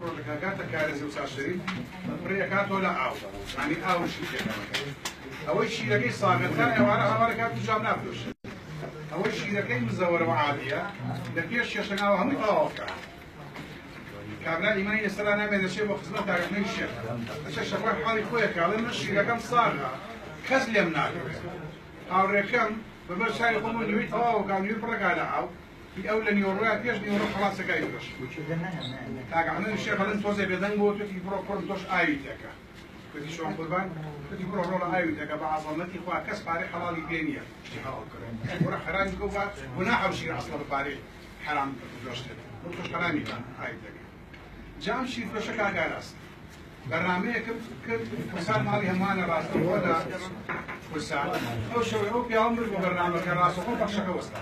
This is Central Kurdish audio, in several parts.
پرۆژەکەکاتە کارێزی و چاشری پڕێکاتۆ لە ئاو ینی ئاو شیرەکەمەکە ئەوەی شیرەکەی ساغەتان ئێوارە هەوارەکات و جام نافرۆشێت ئەوەی شیرەکەی مزەوەرەوە عادیە لە پێش شێشەکەەوە هەمووی تەواوکە کابرا ئیمانی ئێستالا نامێت دەچێت بۆ خزمەت تاگەکەی شێت ئەچە شەڕۆی حاڵی خۆیەکە ئەڵێ من شیرەکەم ساغە کەس لێم ناکەوێت هاوڕێکەم بەبەر چای خۆم نیوەی تەواوکە نیوەی پڕەکا لە ئاو ئەو لە نیوەڕۆیە پێش نیوەڕۆ خەڵاسەکەی فرۆش تاگەحمەد شێخ هەڵێن تۆزێ بێدەنگ بۆ توی بڕۆ کوڕم تۆش ئاوی تێکە کەتی شۆم قوربان کەتی بڕۆ ڕۆ لە ئاوی تێکە بە عەزەمەتی خوا کەس پارەی حەڵاڵی پێ نییە شتی هەڵ کردن وەرە حەرامی گۆڤە گوناحە شیر ئەسڵە بە پارەی حرام فرۆشتێت بۆ تۆش حەرامی کە ئاوی تێکە جام شیر فرۆشە کاگاراست بەرنامەیەکم کرد کوسان ماڵی هەمووانە ڕاستەوخۆدا کوسان ئەو شەوێ ئەو پیاوە مرد بۆ بەرنامەکە ڕاستەوخۆ بەخشەکە وەستا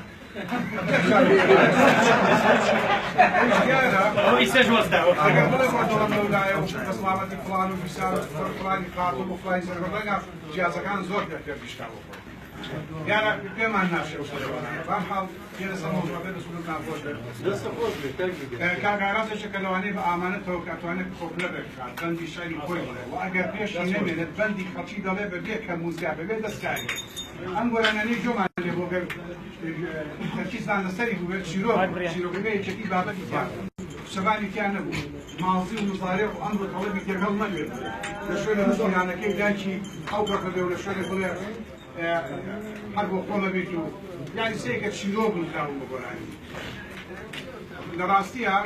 ئیسەش وەستاوە ئەگەر بڵێ بۆ دەڵم لەولایە و دەسڵامەتی فڵان و بیسار و فڵانی قاتڵ و فڵانی سەربەڕەنگە جیازەکان زۆر دەردیشتاوە خۆ یارە پێمان ناشێ و شەوانە بەمحاڵ پێدەسە مەوضوعەکە دەسوولت ناخۆش بێت کاگارازێکە لەوانەیە بە ئامانەتەوە کە ئەتوانێت خۆپلە بکات بەندی شاری خۆی بڵێ و ئەگەر پێشی نەمێنێت بەندی خەڵکی دەڵێ بەبێ کە موزیا بەبێ دەستکاری ئەم گۆرانانەی جۆمان لێ بۆ گەر تەرکیزدان لەسەری بووێت چیرۆکەکەی یەکێکی بابەتی تیا شەبانی تیا نەبوو ماڵزی و مزارێ و ئەمڕۆ تەڵەبی تێگەڵ نەبێت لە شوێنە هەزۆرانەکەی داکی ئەو بەخەدە و لە شوێنێ بڵێ هەر بۆ خۆمە بێت و یانی سەیەکە چیرۆ بنکراون بە گۆرانی لە ڕاستیە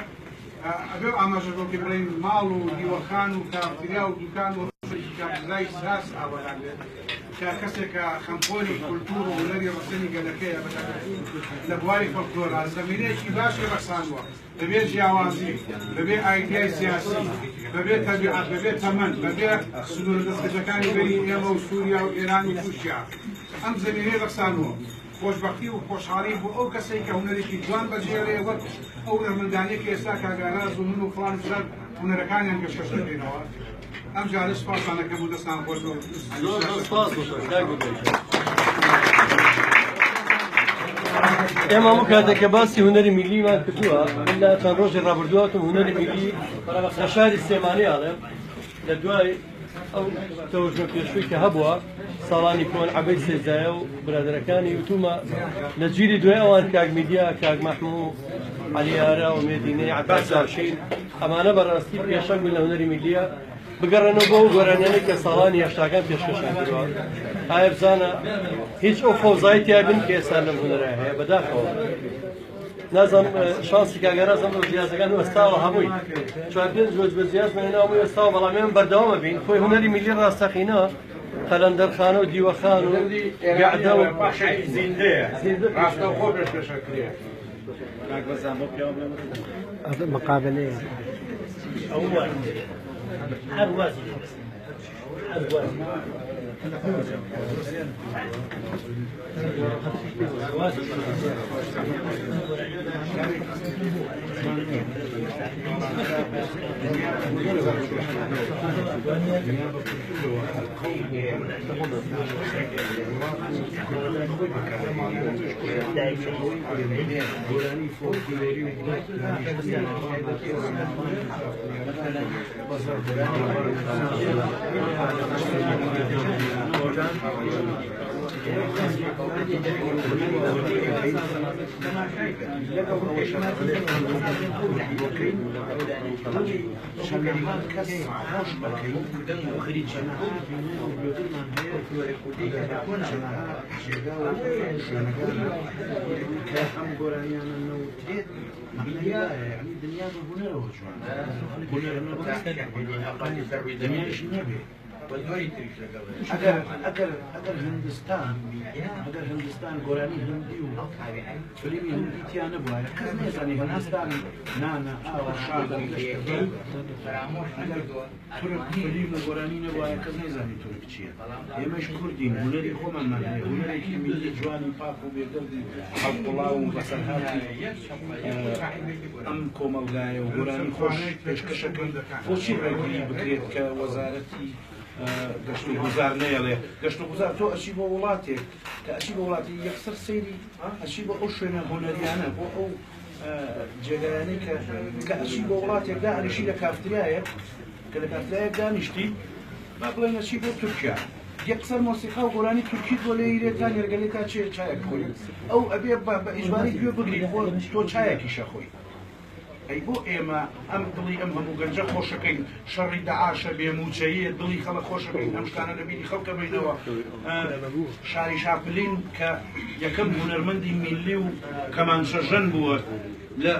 ئەبێ ئاماژە بۆکە بڵێن ماڵ و دیوەخان و کافتریا و دوکان و کارگزای ساس ئاوەدان بێت کە کەسێکە خەمخۆری کولتور و هونەری ڕەسەنی گەلەکەیە لە بواری فۆلکلۆرە زەمینەیەکی باشی ڕەخسانوە بەبێ جیاوازی بەبێ ئایدیای سیاسی بەبێ تەبیعەت بەبێ تەمەن بەبێ سنوورە دەستکردەکانی بەری ئێمە و سووریا و ئێران و رووسیا ئەم زەمینەی ڕەخسانوە خۆشبەختی و خۆشحاڵی بۆ ئەو کەسێک کە هونەرێکی جوان بەجێڕێ وەک ئەو نەرمەندانەیە کە ئێستا کاگاراز و من و فڵان فلان هونەرەکانیان پێشکەش دەکەینەوە ئەم جارە سوپاسانەکەم و دەستان خۆش ئێمە هەموو کاتێککە باسی هونەری میلیمان کردووە لە چەند ڕۆژی ڕابردووەتم هونەری میلی لە شاری سلێمانی ئاڵێم لە دوای ئەو تەوەژۆ پێشووی کە هەبووە ساڵانی کۆن عەبەی سێزایە و برادەرەکانی وتومە لە جیری دوای ئەوان کاک میدیا کاک مەحموو عەلیارە و مێدینەی عەباس هاشین ئەمانە بەڕاستی پێشەنگ بوون لە هونەری میلیە بگەڕێنەوە بۆ ئەو گۆرانیانەی کە ساڵانی هێشتاکان پێشکەشیان کردووە ئایا بزانە هیچ ئەو فەوزایی تیا بن کە ئێستا لەم هونەرە هەیە بەداخەوە نازانم شانسی کاگەرازم بۆ جیازەکان وەستاوە هەمووی چوار پێنج ڕۆژ بە جیاز مێناوە وەستاوە بەڵامیان بەردەوامە بین خۆی هونەری میلی ڕاستەقینە قەلەندەرخانە و دیوەخان و گەعدە و زیندەیە ڕاستەوخۆ پێشکەشەکرێ مقابلەیە هەر وازی هەر وازی ئەگەر هندستان گۆرانی هندی و فلیمی هندی تیا نبووە کەس نێزانی هندستان نانە ئاوە فلیم و گۆرانی نەبووە کەس نێزانی تورک چییە ئێمەش کوردین هونەری خۆمان هەیە هونەرێکی میلی جوانی پاک و بێگەردی هەڵبڵاو و بەسەرهاتی ئەم کۆمەلگایە و گۆرانی خۆش پێشکەشەکەی بۆچی ڕێگری بکرێت کە وەزارەتی گەشت و گوزار نێڵێ گەشت و گوزار تۆ ئەچی بۆ وڵاتێک کە ئەچی بە وڵاتی یەکسەر سەیری ئەچی بە ئەو شوێنە هۆنەریانە بۆ ئەو جێگایانەی کە ئەچی بۆ وڵاتێکدا ئەریشی لە کافتریایە کە لە کافتریایەک دانیشتی با بڵێن ئەچی بۆ تورکیا یەکسەر مۆسیقا و گۆرانی تورکی تۆ لێ ئیرێتان نێرگەلێت تا چێ چایەک خۆی ئەو ئەبێ بە ئیجباری گوێ بگری تۆ چایەکیشە خۆی ئەی بۆ ئێمە ئەم دڵی ئەم هەموو گەنجە خۆشەکەین شەڕی داعاشە بێموچەیە دڵی خەڵک خۆشەکەین ئەم شتانە لەبیری خەڵکە بینەوە شاری شاپلین کە یەکەم هونەرمەندی میلی و کەمانچەژەن بووە لە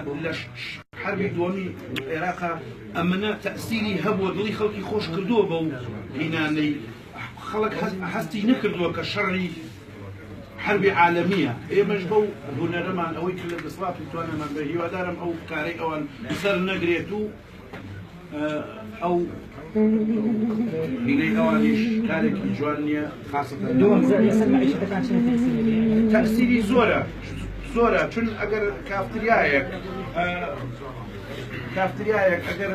حربی دووەمی عێراقا ئەمنە تەئسیری هەبووە دڵی خەڵکی خۆش کردووە بەو هینانەی خەڵک هەستی نەکردووە کە شەڕی حربی عالمیە ئێمەش بەو هونەرەمان ئەوەی کرد لە دەسڵات توانەمان بە هیوادارم ئەو کارەی ئەوان سەر نەگرێت و ئەو هینەی ئەوانیش کارێکی جوان نییە خاستە تەئسیری زۆرە زۆرە چون ئەگەر کافتریایەک ئەگەر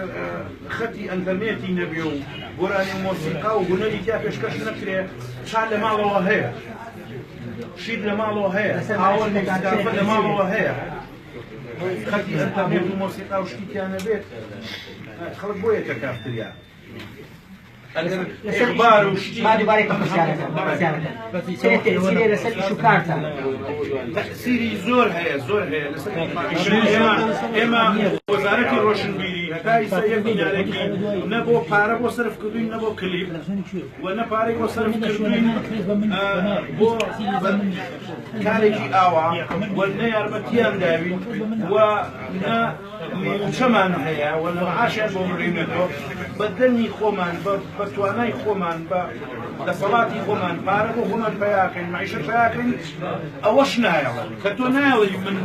خەتی ئەنتەرنێتی نەبێ و گۆرانی مۆسیقا و هونەری تیا پێشکەش نەکرێ چا لە ماڵەوە هەیە شید لە ماڵەوە هەیە ئاوە نێکدافە لە ماڵەوە هەیە خەتی ئەنتەرنێت و مۆسیقا و شتیتیانە بێت خەڵک بۆ یەکە کافتریا ئەخبار و شتی تەئسیری زۆر هەیە زۆر هەیە لەسەر ئێمە وەزارەتی ڕۆشنبیری هەتا ئیستا یەک دینارێکی نە بۆ پارە بۆ سەرف کردوین نە بۆ کلیپ و نە پارەی بۆ سەرف کردوین بۆ کارێکی ئاوا و نە یارمەتیان داوین و نە موچەمان هەیە و نە معاشیان بۆ بڕینەوە بە دەنی خۆمان بە توانای خۆمان بە دەسەڵاتی خۆمان پارە بۆ خۆمان پیاکەین معیشەت پیاکەین ئەوەش نایەڵێ کە تۆ نایەڵی من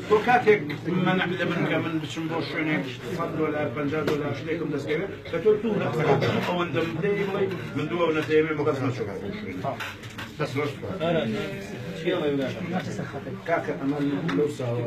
تۆ کاتێک مەنع لە من کە من بچم بۆ شوێنێک $100 $50 شتێکم دەستکەوێت کە تۆ دوو ئەوەندەم دەی بڵێ من دووە و نەدەیەمێ بۆ کەس نەچۆکات بۆ شوێنێک دەست ڕۆشت کاکە ئەمە لەو ساوە